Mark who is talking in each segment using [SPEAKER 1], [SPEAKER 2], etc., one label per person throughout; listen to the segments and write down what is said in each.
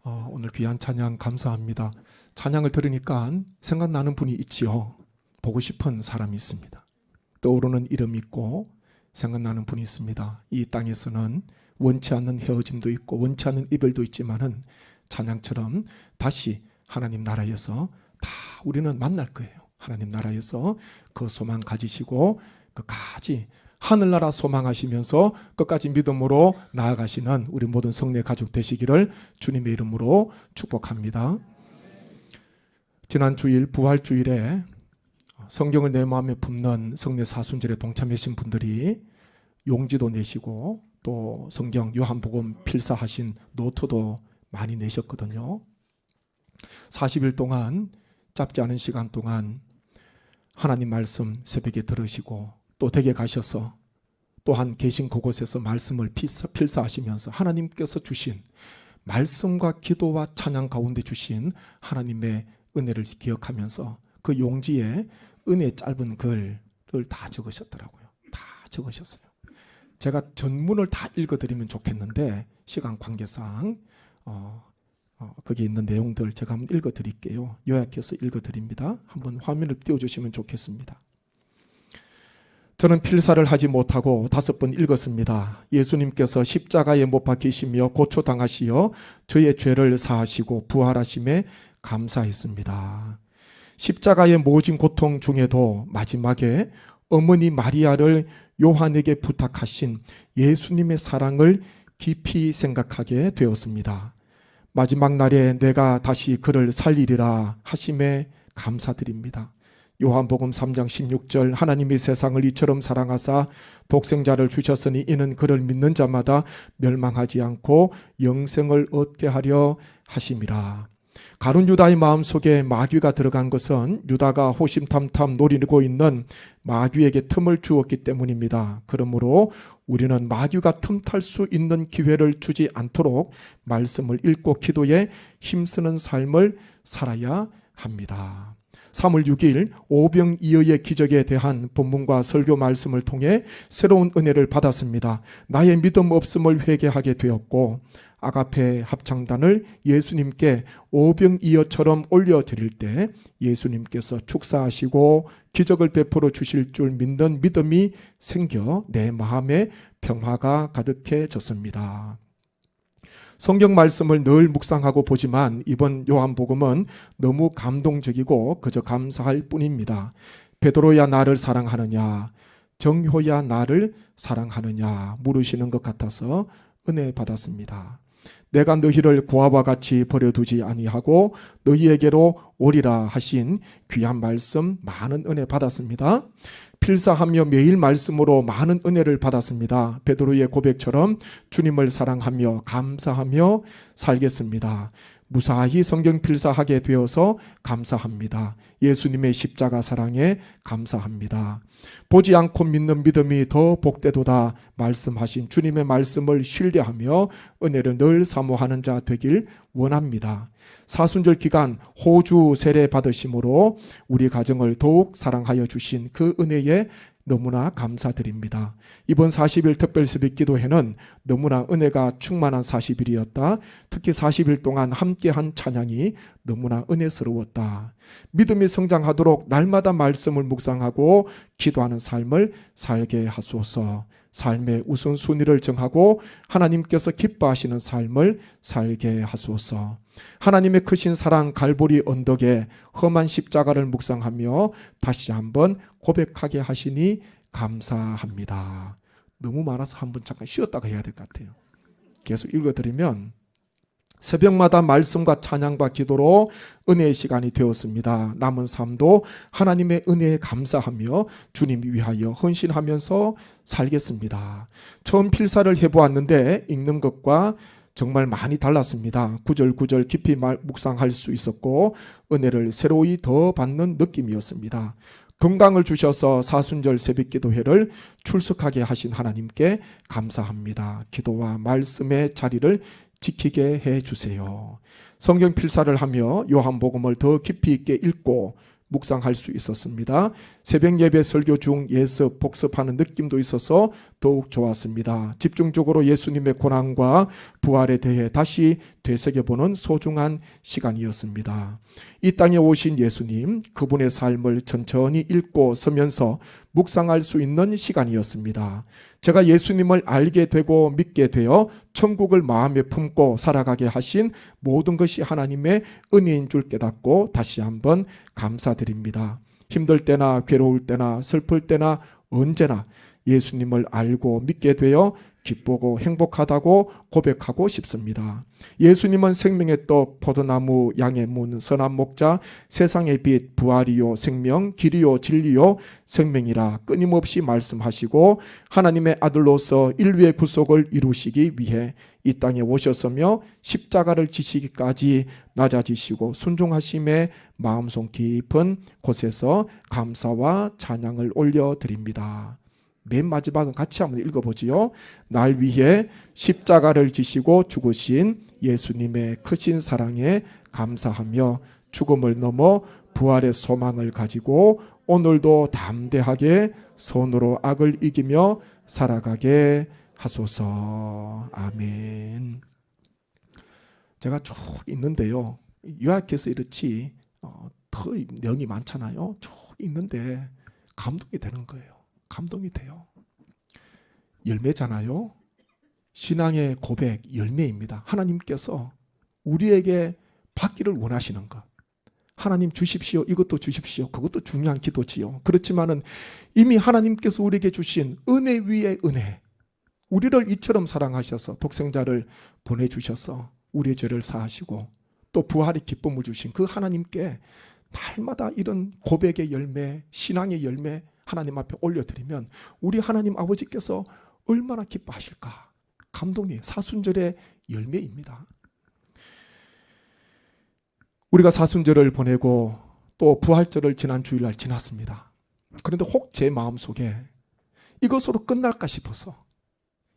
[SPEAKER 1] 오늘 귀한 찬양 감사합니다. 찬양을 들으니까 생각나는 분이 있지요. 보고 싶은 사람이 있습니다. 떠오르는 이름이 있고 생각나는 분이 있습니다. 이 땅에서는 원치 않는 헤어짐도 있고 원치 않는 이별도 있지만은 찬양처럼 다시 하나님 나라에서 다 우리는 만날 거예요. 하나님 나라에서 그 소망 가지시고 끝까지 하늘나라 소망하시면서 끝까지 믿음으로 나아가시는 우리 모든 성례 가족 되시기를 주님의 이름으로 축복합니다. 지난 주일 부활주일에 성경을 내 마음에 품는 성례 사순절에 동참하신 분들이 용지도 내시고 또 성경 요한복음 필사하신 노트도 많이 내셨거든요. 40일 동안 짧지 않은 시간 동안 하나님 말씀 새벽에 들으시고 또 댁에 가셔서 또한 계신 그곳에서 말씀을 필사하시면서 하나님께서 주신 말씀과 기도와 찬양 가운데 주신 하나님의 은혜를 기억하면서 그 용지에 은혜 짧은 글을 다 적으셨더라고요. 다 적으셨어요. 제가 전문을 다 읽어드리면 좋겠는데 시간 관계상 거기 있는 내용들 제가 한번 읽어드릴게요. 요약해서 읽어드립니다. 한번 화면을 띄워주시면 좋겠습니다. 저는 필사를 하지 못하고 5번 읽었습니다. 예수님께서 십자가에 못 박히시며 고초당하시어 저의 죄를 사하시고 부활하심에 감사했습니다. 십자가의 모진 고통 중에도 마지막에 어머니 마리아를 요한에게 부탁하신 예수님의 사랑을 깊이 생각하게 되었습니다. 마지막 날에 내가 다시 그를 살리리라 하심에 감사드립니다. 요한복음 3장 16절 하나님이 세상을 이처럼 사랑하사 독생자를 주셨으니 이는 그를 믿는 자마다 멸망하지 않고 영생을 얻게 하려 하심이라. 가룟 유다의 마음속에 마귀가 들어간 것은 유다가 호심탐탐 노리고 있는 마귀에게 틈을 주었기 때문입니다. 그러므로 우리는 마귀가 틈탈 수 있는 기회를 주지 않도록 말씀을 읽고 기도에 힘쓰는 삶을 살아야 합니다. 3월 6일 오병이어의 기적에 대한 본문과 설교 말씀을 통해 새로운 은혜를 받았습니다. 나의 믿음 없음을 회개하게 되었고 아가페 합창단을 예수님께 오병이어처럼 올려드릴 때 예수님께서 축사하시고 기적을 베풀어 주실 줄 믿는 믿음이 생겨 내 마음에 평화가 가득해졌습니다. 성경 말씀을 늘 묵상하고 보지만 이번 요한복음은 너무 감동적이고 그저 감사할 뿐입니다. 베드로야 나를 사랑하느냐, 정효야 나를 사랑하느냐 물으시는 것 같아서 은혜 받았습니다. 내가 너희를 고아와 같이 버려두지 아니하고 너희에게로 오리라 하신 귀한 말씀 많은 은혜 받았습니다. 필사하며 매일 말씀으로 많은 은혜를 받았습니다. 베드로의 고백처럼 주님을 사랑하며 감사하며 살겠습니다. 무사히 성경 필사하게 되어서 감사합니다. 예수님의 십자가 사랑에 감사합니다. 보지 않고 믿는 믿음이 더 복되도다 말씀하신 주님의 말씀을 신뢰하며 은혜를 늘 사모하는 자 되길 원합니다. 사순절 기간 호주 세례 받으심으로 우리 가정을 더욱 사랑하여 주신 그 은혜에 너무나 감사드립니다. 이번 40일 특별 새벽 기도회는 너무나 은혜가 충만한 40일이었다. 특히 40일 동안 함께한 찬양이 너무나 은혜스러웠다. 믿음이 성장하도록 날마다 말씀을 묵상하고 기도하는 삶을 살게 하소서. 삶의 우선순위를 정하고 하나님께서 기뻐하시는 삶을 살게 하소서. 하나님의 크신 사랑 갈보리 언덕에 험한 십자가를 묵상하며 다시 한번 고백하게 하시니 감사합니다. 너무 많아서 한번 잠깐 쉬었다가 해야 될 것 같아요. 계속 읽어드리면 새벽마다 말씀과 찬양과 기도로 은혜의 시간이 되었습니다. 남은 삶도 하나님의 은혜에 감사하며 주님 위하여 헌신하면서 살겠습니다. 처음 필사를 해보았는데 읽는 것과 정말 많이 달랐습니다. 구절구절 깊이 묵상할 수 있었고 은혜를 새로이 더 받는 느낌이었습니다. 건강을 주셔서 사순절 새벽기도회를 출석하게 하신 하나님께 감사합니다. 기도와 말씀의 자리를 지키게 해주세요. 성경 필사를 하며 요한복음을 더 깊이 있게 읽고 묵상할 수 있었습니다. 새벽 예배 설교 중 예습, 복습하는 느낌도 있어서 더욱 좋았습니다. 집중적으로 예수님의 고난과 부활에 대해 다시 되새겨보는 소중한 시간이었습니다. 이 땅에 오신 예수님, 그분의 삶을 천천히 읽고 서면서 묵상할 수 있는 시간이었습니다. 제가 예수님을 알게 되고 믿게 되어 천국을 마음에 품고 살아가게 하신 모든 것이 하나님의 은혜인 줄 깨닫고 다시 한번 감사드립니다. 힘들 때나 괴로울 때나 슬플 때나 언제나 예수님을 알고 믿게 되어 기쁘고 행복하다고 고백하고 싶습니다. 예수님은 생명의 떡, 포도나무, 양의 문, 선한 목자, 세상의 빛, 부활이요 생명, 길이요 진리요 생명이라 끊임없이 말씀하시고 하나님의 아들로서 인류의 구속을 이루시기 위해 이 땅에 오셨으며 십자가를 지시기까지 낮아지시고 순종하심에 마음속 깊은 곳에서 감사와 찬양을 올려드립니다. 맨 마지막은 같이 한번 읽어보지요. 날 위해 십자가를 지시고 죽으신 예수님의 크신 사랑에 감사하며 죽음을 넘어 부활의 소망을 가지고 오늘도 담대하게 손으로 악을 이기며 살아가게 하소서. 아멘. 제가 쭉 있는데요. 요약해서 이렇지 더 내용이 많잖아요. 쭉 있는데 감동이 되는 거예요. 감동이 돼요. 열매잖아요. 신앙의 고백 열매입니다. 하나님께서 우리에게 받기를 원하시는 것. 하나님 주십시오. 이것도 주십시오. 그것도 중요한 기도지요. 그렇지만은 이미 하나님께서 우리에게 주신 은혜 위에 은혜. 우리를 이처럼 사랑하셔서 독생자를 보내주셔서 우리의 죄를 사하시고 또 부활의 기쁨을 주신 그 하나님께 날마다 이런 고백의 열매, 신앙의 열매 하나님 앞에 올려드리면 우리 하나님 아버지께서 얼마나 기뻐하실까. 감동이 사순절의 열매입니다. 우리가 사순절을 보내고 또 부활절을 지난 주일날 지났습니다. 그런데 혹 제 마음속에 이것으로 끝날까 싶어서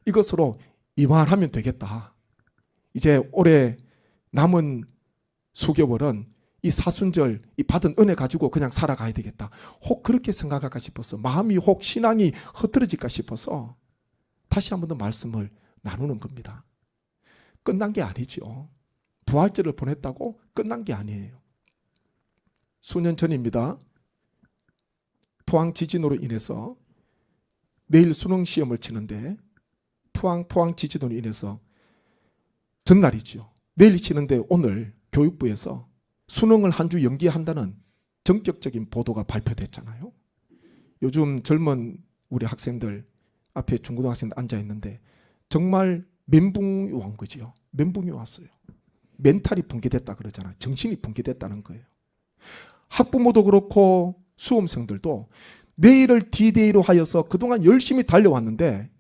[SPEAKER 1] 이것으로 이만하면 되겠다. 이제 올해 남은 수개월은 이 사순절, 이 받은 은혜 가지고 그냥 살아가야 되겠다. 혹 그렇게 생각할까 싶어서 마음이 혹 신앙이 흐트러질까 싶어서 다시 한 번 더 말씀을 나누는 겁니다. 끝난 게 아니죠. 부활절을 보냈다고 끝난 게 아니에요. 수년 전입니다. 포항 지진으로 인해서 내일 수능 시험을 치는데 포항 지진으로 인해서 전날이죠. 내일 치는데 오늘 교육부에서 수능을 한 주 연기한다는 전격적인 보도가 발표됐잖아요. 요즘 젊은 우리 학생들 앞에 중고등학생들 앉아 있는데 정말 멘붕이 온 거지요. 멘붕이 왔어요. 멘탈이 붕괴됐다 그러잖아요. 정신이 붕괴됐다는 거예요. 학부모도 그렇고 수험생들도 내일을 D-Day로 하여서 그동안 열심히 달려왔는데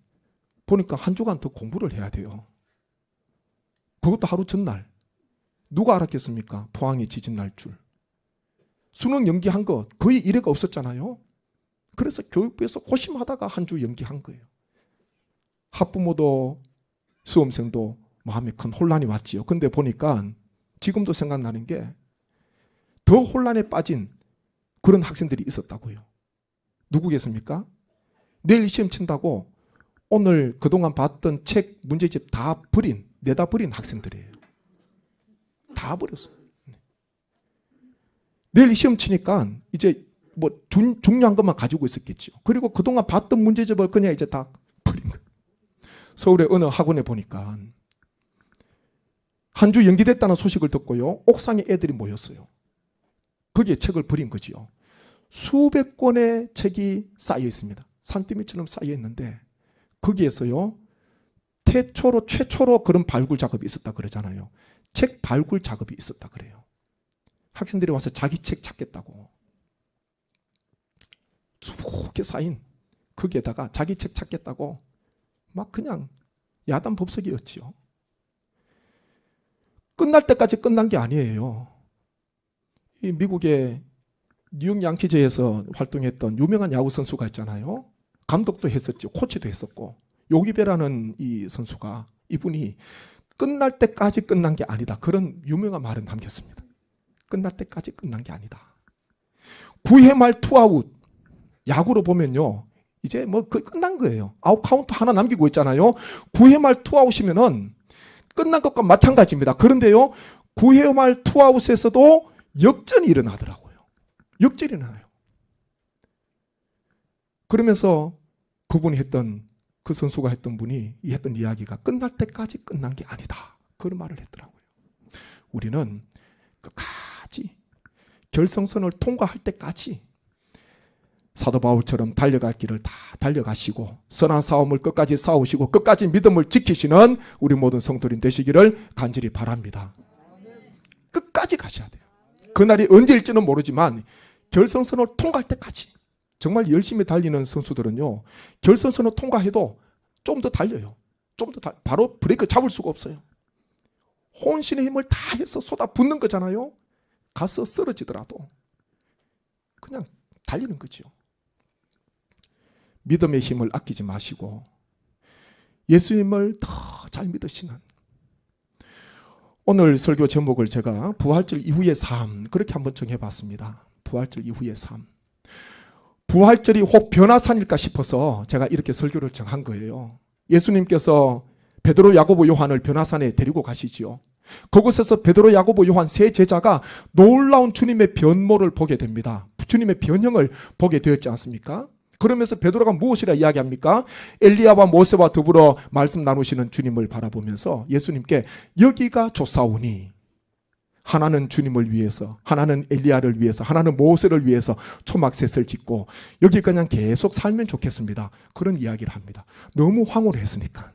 [SPEAKER 1] 보니까 한 주간 더 공부를 해야 돼요. 그것도 하루 전날. 누가 알았겠습니까? 포항이 지진 날 줄. 수능 연기한 거 거의 이래가 없었잖아요. 그래서 교육부에서 고심하다가 한 주 연기한 거예요. 학부모도 수험생도 마음에 큰 혼란이 왔지요. 근데 보니까 지금도 생각나는 게 더 혼란에 빠진 그런 학생들이 있었다고요. 누구겠습니까? 내일 시험 친다고 오늘 그동안 봤던 책 문제집 다 내다 버린 학생들이에요. 다 버렸어요. 내일 시험 치니까 이제 뭐 중요한 것만 가지고 있었겠죠. 그리고 그동안 봤던 문제집을 그냥 이제 다 버린 거예요. 서울의 어느 학원에 보니까 한 주 연기됐다는 소식을 듣고요. 옥상에 애들이 모였어요. 거기에 책을 버린 거지요. 수백 권의 책이 쌓여 있습니다. 산더미처럼 쌓여 있는데 거기에서요. 최초로 그런 발굴 작업이 있었다 그러잖아요. 책 발굴 작업이 있었다 그래요. 학생들이 와서 자기 책 찾겠다고. 수북하게 쌓인 거기에다가 자기 책 찾겠다고 막 그냥 야단 법석이었지요. 끝날 때까지 끝난 게 아니에요. 이 미국의 뉴욕 양키즈에서 활동했던 유명한 야구 선수가 있잖아요. 감독도 했었죠. 코치도 했었고. 요기베라는 이 선수가 이분이 끝날 때까지 끝난 게 아니다. 그런 유명한 말을 남겼습니다. 끝날 때까지 끝난 게 아니다. 9회 말 투아웃. 야구로 보면요, 이제 뭐 거의 끝난 거예요. 아웃 카운트 하나 남기고 있잖아요. 9회 말 투아웃이면은 끝난 것과 마찬가지입니다. 그런데요, 9회 말 투아웃에서도 역전이 일어나더라고요. 역전이 일어나요. 그러면서 그분이 했던, 그 선수가 했던 분이 했던 이야기가 끝날 때까지 끝난 게 아니다, 그런 말을 했더라고요. 우리는 끝까지 결승선을 통과할 때까지 사도 바울처럼 달려갈 길을 다 달려가시고 선한 싸움을 끝까지 싸우시고 끝까지 믿음을 지키시는 우리 모든 성도님 되시기를 간절히 바랍니다. 끝까지 가셔야 돼요. 그날이 언제일지는 모르지만 결승선을 통과할 때까지. 정말 열심히 달리는 선수들은요, 결승선을 통과해도 좀 더 달려요. 좀 더 바로 브레이크 잡을 수가 없어요. 혼신의 힘을 다 해서 쏟아붓는 거잖아요. 가서 쓰러지더라도 그냥 달리는 거죠. 믿음의 힘을 아끼지 마시고 예수님을 더 잘 믿으시는, 오늘 설교 제목을 제가 부활절 이후의 삶, 그렇게 한번 정해봤습니다. 부활절 이후의 삶. 부활절이 혹 변화산일까 싶어서 제가 이렇게 설교를 정한 거예요. 예수님께서 베드로, 야고보, 요한을 변화산에 데리고 가시지요. 그곳에서 베드로, 야고보, 요한 세 제자가 놀라운 주님의 변모를 보게 됩니다. 주님의 변형을 보게 되었지 않습니까? 그러면서 베드로가 무엇이라 이야기합니까? 엘리야와 모세와 더불어 말씀 나누시는 주님을 바라보면서 예수님께 여기가 좋사오니, 하나는 주님을 위해서, 하나는 엘리야를 위해서, 하나는 모세를 위해서 초막셋을 짓고 여기 그냥 계속 살면 좋겠습니다, 그런 이야기를 합니다. 너무 황홀했으니까.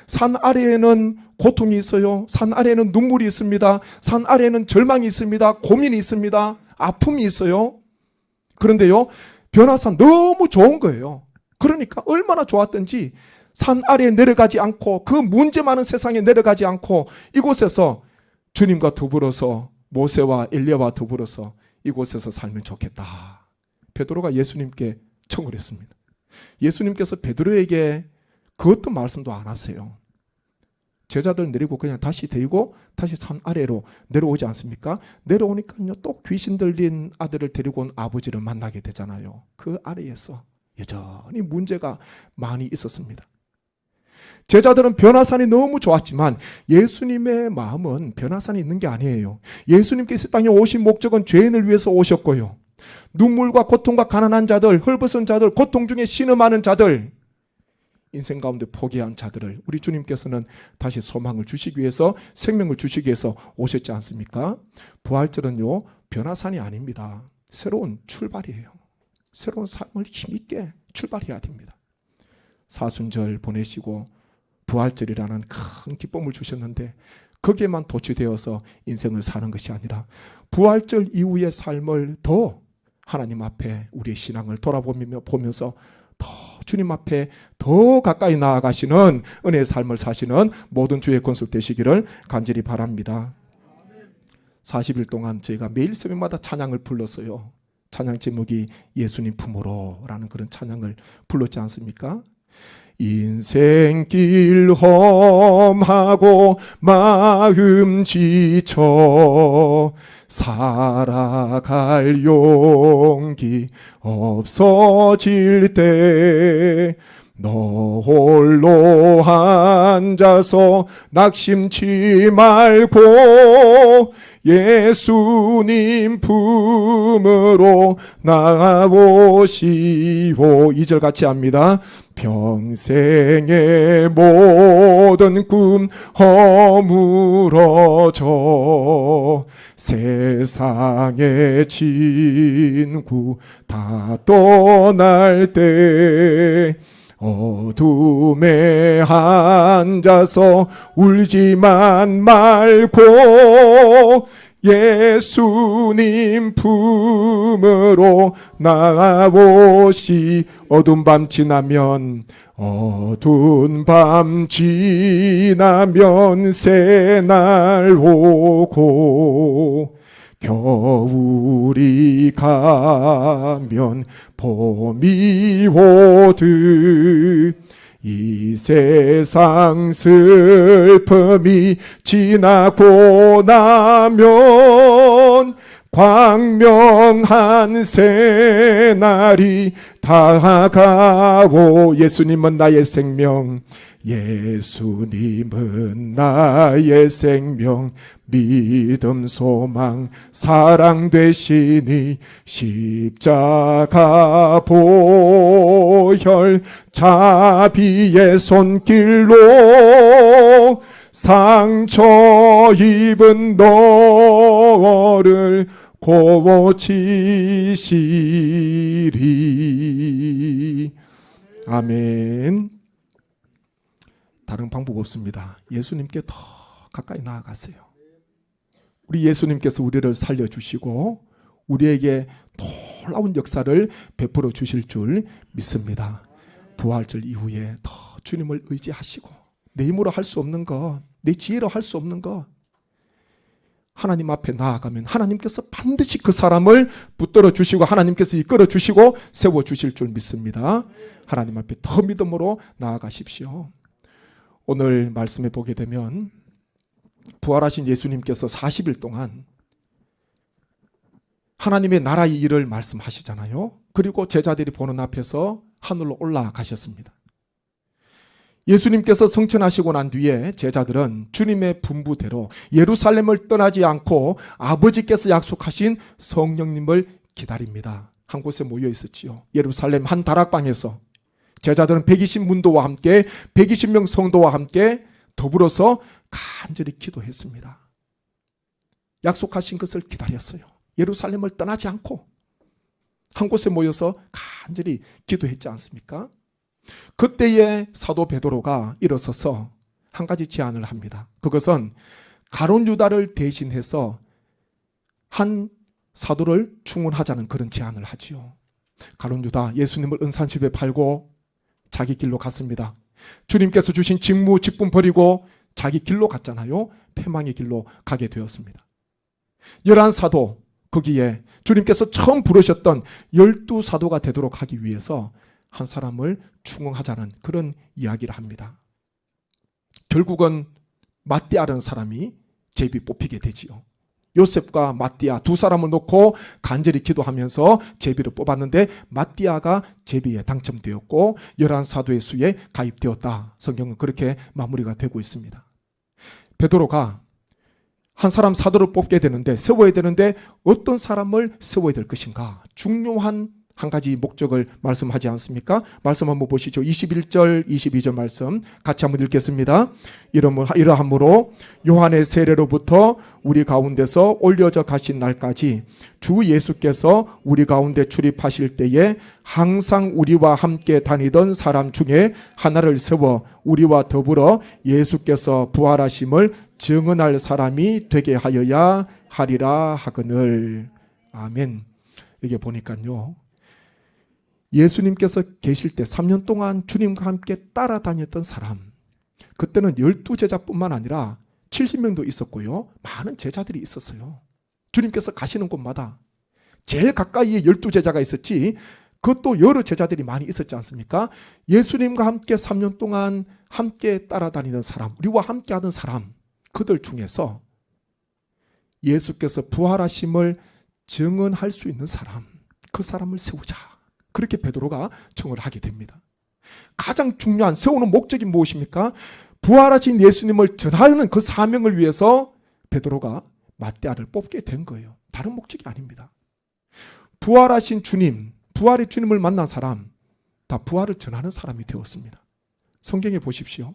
[SPEAKER 1] 산 아래에는 고통이 있어요. 산 아래에는 눈물이 있습니다. 산 아래에는 절망이 있습니다. 고민이 있습니다. 아픔이 있어요. 그런데요, 변화산 너무 좋은 거예요. 그러니까 얼마나 좋았던지 산 아래에 내려가지 않고 그 문제 많은 세상에 내려가지 않고 이곳에서 주님과 더불어서 모세와 엘리야와 더불어서 이곳에서 살면 좋겠다. 베드로가 예수님께 청을 했습니다. 예수님께서 베드로에게 그 어떤 말씀도 안 하세요. 제자들 내리고 그냥 다시 데리고 다시 산 아래로 내려오지 않습니까? 내려오니까요, 또 귀신 들린 아들을 데리고 온 아버지를 만나게 되잖아요. 그 아래에서 여전히 문제가 많이 있었습니다. 제자들은 변화산이 너무 좋았지만 예수님의 마음은 변화산에 있는 게 아니에요. 예수님께서 땅에 오신 목적은 죄인을 위해서 오셨고요, 눈물과 고통과 가난한 자들, 헐벗은 자들, 고통 중에 신음하는 자들, 인생 가운데 포기한 자들을 우리 주님께서는 다시 소망을 주시기 위해서, 생명을 주시기 위해서 오셨지 않습니까? 부활절은요, 변화산이 아닙니다. 새로운 출발이에요. 새로운 삶을 힘있게 출발해야 됩니다. 사순절 보내시고 부활절이라는 큰 기쁨을 주셨는데 거기에만 도취되어서 인생을 사는 것이 아니라 부활절 이후의 삶을 더 하나님 앞에 우리의 신앙을 돌아보면서 더 주님 앞에 더 가까이 나아가시는 은혜의 삶을 사시는 모든 주의 권속 되시기를 간절히 바랍니다. 40일 동안 저희가 매일 새벽마다 찬양을 불렀어요. 찬양 제목이 예수님 품으로 라는 그런 찬양을 불렀지 않습니까? 인생길 험하고 마음 지쳐 살아갈 용기 없어질 때 너 홀로 앉아서 낙심치 말고 예수님 품으로 나아보시오. 2절 같이 합니다. 평생의 모든 꿈 허물어져 세상의 친구 다 떠날 때 어둠에 앉아서 울지만 말고 예수님 품으로 나아보시. 어두운 밤 지나면 새날 오고 겨울이 가면 봄이 오듯 이 세상 슬픔이 지나고 나면 광명한 새날이 다가오. 예수님은 나의 생명, 예수님은 나의 생명, 믿음 소망 사랑 되시니 십자가 보혈 자비의 손길로 상처 입은 너를 고치시리. 아멘. 다른 방법 없습니다. 예수님께 더 가까이 나아가세요. 우리 예수님께서 우리를 살려주시고 우리에게 놀라운 역사를 베풀어 주실 줄 믿습니다. 부활절 이후에 더 주님을 의지하시고 내 힘으로 할 수 없는 것, 내 지혜로 할 수 없는 것, 하나님 앞에 나아가면 하나님께서 반드시 그 사람을 붙들어 주시고 하나님께서 이끌어 주시고 세워 주실 줄 믿습니다. 하나님 앞에 더 믿음으로 나아가십시오. 오늘 말씀에 보게 되면 부활하신 예수님께서 40일 동안 하나님의 나라의 일을 말씀하시잖아요. 그리고 제자들이 보는 앞에서 하늘로 올라가셨습니다. 예수님께서 성천하시고 난 뒤에 제자들은 주님의 분부대로 예루살렘을 떠나지 않고 아버지께서 약속하신 성령님을 기다립니다. 한 곳에 모여 있었지요. 예루살렘 한 다락방에서 제자들은 120문도와 함께 120명 성도와 함께 더불어서 간절히 기도했습니다. 약속하신 것을 기다렸어요. 예루살렘을 떠나지 않고 한 곳에 모여서 간절히 기도했지 않습니까? 그때에 사도 베드로가 일어서서 한 가지 제안을 합니다. 그것은 가룟 유다를 대신해서 한 사도를 충원하자는 그런 제안을 하지요. 가룟 유다 예수님을 은산집에 팔고 자기 길로 갔습니다. 주님께서 주신 직무 직분 버리고 자기 길로 갔잖아요. 패망의 길로 가게 되었습니다. 11사도, 거기에 주님께서 처음 부르셨던 12사도가 되도록 하기 위해서 한 사람을 충원하자는 그런 이야기를 합니다. 결국은 마띠아라는 사람이 제비 뽑히게 되지요. 요셉과 마띠아 두 사람을 놓고 간절히 기도하면서 제비를 뽑았는데 마띠아가 제비에 당첨되었고 11사도의 수에 가입되었다. 성경은 그렇게 마무리가 되고 있습니다. 베드로가 한 사람 사도를 뽑게 되는데 세워야 되는데 어떤 사람을 세워야 될 것인가? 중요한 한 가지 목적을 말씀하지 않습니까? 말씀 한번 보시죠. 21절 22절 말씀 같이 한번 읽겠습니다. 이러함으로 요한의 세례로부터 우리 가운데서 올려져 가신 날까지 주 예수께서 우리 가운데 출입하실 때에 항상 우리와 함께 다니던 사람 중에 하나를 세워 우리와 더불어 예수께서 부활하심을 증언할 사람이 되게 하여야 하리라 하거늘. 아멘. 이게 보니까요, 예수님께서 계실 때 3년 동안 주님과 함께 따라다녔던 사람, 그때는 12제자뿐만 아니라 70명도 있었고요, 많은 제자들이 있었어요. 주님께서 가시는 곳마다 제일 가까이에 12제자가 있었지 그것도 여러 제자들이 많이 있었지 않습니까? 예수님과 함께 3년 동안 함께 따라다니는 사람, 우리와 함께 하던 사람, 그들 중에서 예수께서 부활하심을 증언할 수 있는 사람, 그 사람을 세우자. 그렇게 베드로가 청을 하게 됩니다. 가장 중요한 세우는 목적이 무엇입니까? 부활하신 예수님을 전하는 그 사명을 위해서 베드로가 마띠아를 뽑게 된 거예요. 다른 목적이 아닙니다. 부활하신 주님, 부활의 주님을 만난 사람, 다 부활을 전하는 사람이 되었습니다. 성경에 보십시오.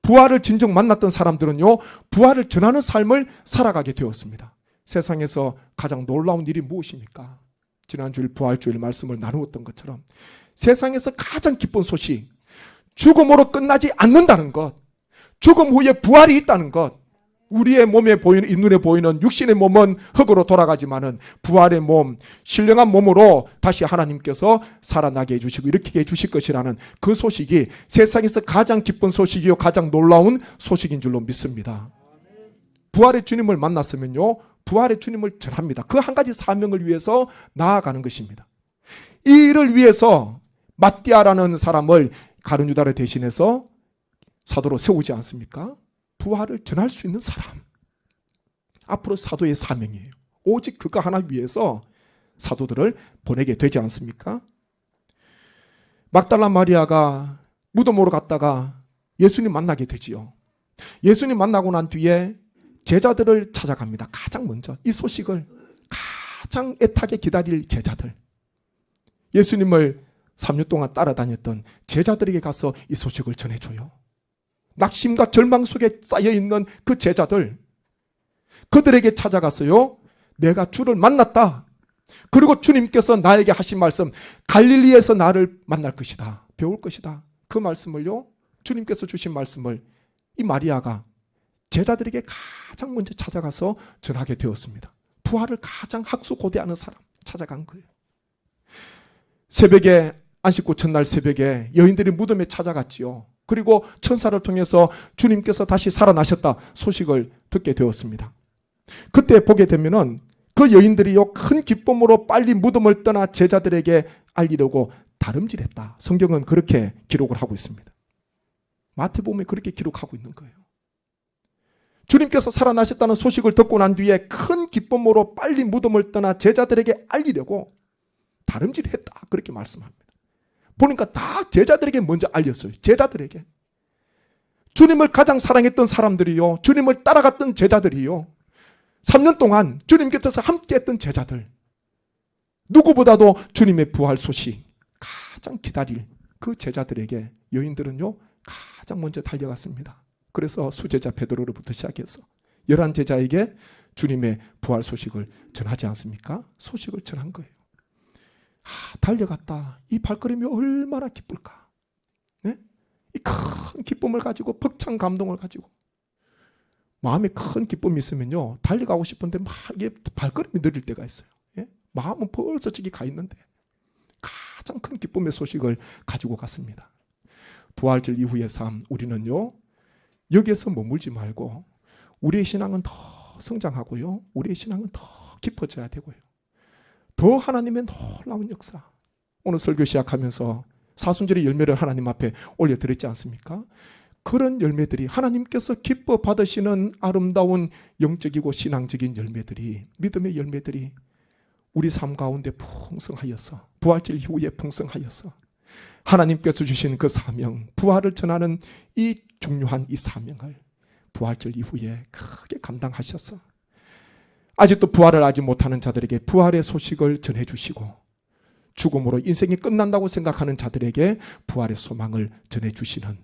[SPEAKER 1] 부활을 진정 만났던 사람들은요, 부활을 전하는 삶을 살아가게 되었습니다. 세상에서 가장 놀라운 일이 무엇입니까? 지난주일 부활주일 말씀을 나누었던 것처럼 세상에서 가장 기쁜 소식, 죽음으로 끝나지 않는다는 것, 죽음 후에 부활이 있다는 것. 우리의 몸에 보이는, 이 눈에 보이는 육신의 몸은 흙으로 돌아가지만은 부활의 몸, 신령한 몸으로 다시 하나님께서 살아나게 해주시고 일으키게 해주실 것이라는 그 소식이 세상에서 가장 기쁜 소식이요 가장 놀라운 소식인 줄로 믿습니다. 부활의 주님을 만났으면요, 부활의 주님을 전합니다. 그 한 가지 사명을 위해서 나아가는 것입니다. 이 일을 위해서 마띠아라는 사람을 가룟 유다를 대신해서 사도로 세우지 않습니까? 부활을 전할 수 있는 사람. 앞으로 사도의 사명이에요. 오직 그거 하나 위해서 사도들을 보내게 되지 않습니까? 막달라 마리아가 무덤으로 갔다가 예수님 만나게 되지요. 예수님 만나고 난 뒤에 제자들을 찾아갑니다. 가장 먼저 이 소식을 가장 애타게 기다릴 제자들, 예수님을 3년 동안 따라다녔던 제자들에게 가서 이 소식을 전해줘요. 낙심과 절망 속에 쌓여있는 그 제자들, 그들에게 찾아가서요, 내가 주를 만났다. 그리고 주님께서 나에게 하신 말씀, 갈릴리에서 나를 만날 것이다, 배울 것이다. 그 말씀을요, 주님께서 주신 말씀을 이 마리아가 제자들에게 가장 먼저 찾아가서 전하게 되었습니다. 부활을 가장 학수고대하는 사람 찾아간 거예요. 새벽에, 안식구 첫날 새벽에 여인들이 무덤에 찾아갔지요. 그리고 천사를 통해서 주님께서 다시 살아나셨다 소식을 듣게 되었습니다. 그때 보게 되면은 그 여인들이요, 큰 기쁨으로 빨리 무덤을 떠나 제자들에게 알리려고 다름질했다. 성경은 그렇게 기록을 하고 있습니다. 마태복음에 그렇게 기록하고 있는 거예요. 주님께서 살아나셨다는 소식을 듣고 난 뒤에 큰 기쁨으로 빨리 무덤을 떠나 제자들에게 알리려고 다름질했다. 그렇게 말씀합니다. 보니까 다 제자들에게 먼저 알렸어요. 제자들에게. 주님을 가장 사랑했던 사람들이요, 주님을 따라갔던 제자들이요, 3년 동안 주님 곁에서 함께했던 제자들, 누구보다도 주님의 부활 소식 가장 기다릴 그 제자들에게 여인들은요 가장 먼저 달려갔습니다. 그래서 수제자 베드로로부터 시작해서 11제자에게 주님의 부활 소식을 전하지 않습니까? 소식을 전한 거예요. 달려갔다. 이 발걸음이 얼마나 기쁠까? 네? 이 큰 기쁨을 가지고, 벅찬 감동을 가지고, 마음에 큰 기쁨이 있으면요, 달려가고 싶은데 막 이게 발걸음이 느릴 때가 있어요. 예? 마음은 벌써 저기 가 있는데 가장 큰 기쁨의 소식을 가지고 갔습니다. 부활절 이후의 삶, 우리는요 여기에서 머물지 말고 우리의 신앙은 더 성장하고요, 우리의 신앙은 더 깊어져야 되고요, 더 하나님의 놀라운 역사. 오늘 설교 시작하면서 사순절의 열매를 하나님 앞에 올려드렸지 않습니까? 그런 열매들이, 하나님께서 기뻐 받으시는 아름다운 영적이고 신앙적인 열매들이, 믿음의 열매들이 우리 삶 가운데 풍성하여서, 부활절 이후에 풍성하여서 하나님께서 주신 그 사명, 부활을 전하는 이 중요한 이 사명을 부활절 이후에 크게 감당하셔서 아직도 부활을 알지 못하는 자들에게 부활의 소식을 전해주시고, 죽음으로 인생이 끝난다고 생각하는 자들에게 부활의 소망을 전해주시는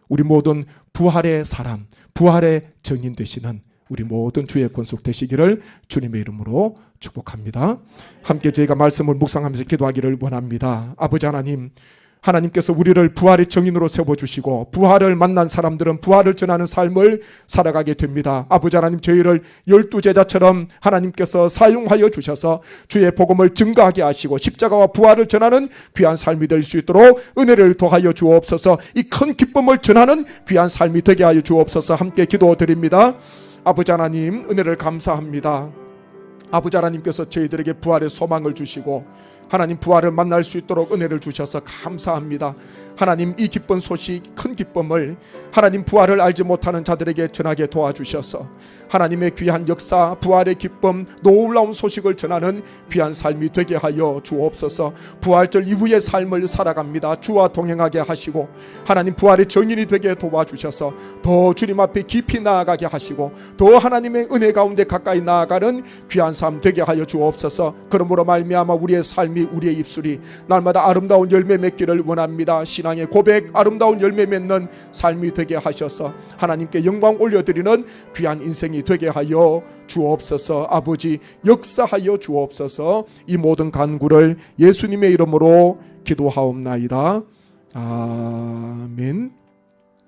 [SPEAKER 1] 우리 모든 부활의 사람, 부활의 증인 되시는 우리 모든 주의 권속 되시기를 주님의 이름으로 축복합니다. 함께 저희가 말씀을 묵상하면서 기도하기를 원합니다. 아버지 하나님, 하나님께서 우리를 부활의 증인으로 세워주시고 부활을 만난 사람들은 부활을 전하는 삶을 살아가게 됩니다. 아버지 하나님, 저희를 12제자처럼 하나님께서 사용하여 주셔서 주의 복음을 증거하게 하시고 십자가와 부활을 전하는 귀한 삶이 될 수 있도록 은혜를 더하여 주옵소서. 이 큰 기쁨을 전하는 귀한 삶이 되게 하여 주옵소서. 함께 기도드립니다. 아버지 하나님, 은혜를 감사합니다. 아버지 하나님께서 저희들에게 부활의 소망을 주시고 하나님 부활을 만날 수 있도록 은혜를 주셔서 감사합니다. 하나님, 이 기쁜 소식, 큰 기쁨을 하나님 부활을 알지 못하는 자들에게 전하게 도와주셔서 하나님의 귀한 역사, 부활의 기쁨, 놀라운 소식을 전하는 귀한 삶이 되게 하여 주옵소서. 부활절 이후의 삶을 살아갑니다. 주와 동행하게 하시고 하나님 부활의 증인이 되게 도와주셔서 더 주님 앞에 깊이 나아가게 하시고 더 하나님의 은혜 가운데 가까이 나아가는 귀한 삶 되게 하여 주옵소서. 그러므로 말미암아 우리의 삶이, 우리의 입술이 날마다 아름다운 열매 맺기를 원합니다. 신앙의 고백, 아름다운 열매 맺는 삶이 되게 하셔서 하나님께 영광 올려드리는 귀한 인생이 되게 하여 주옵소서. 아버지, 역사하여 주옵소서. 이 모든 간구를 예수님의 이름으로 기도하옵나이다. 아멘.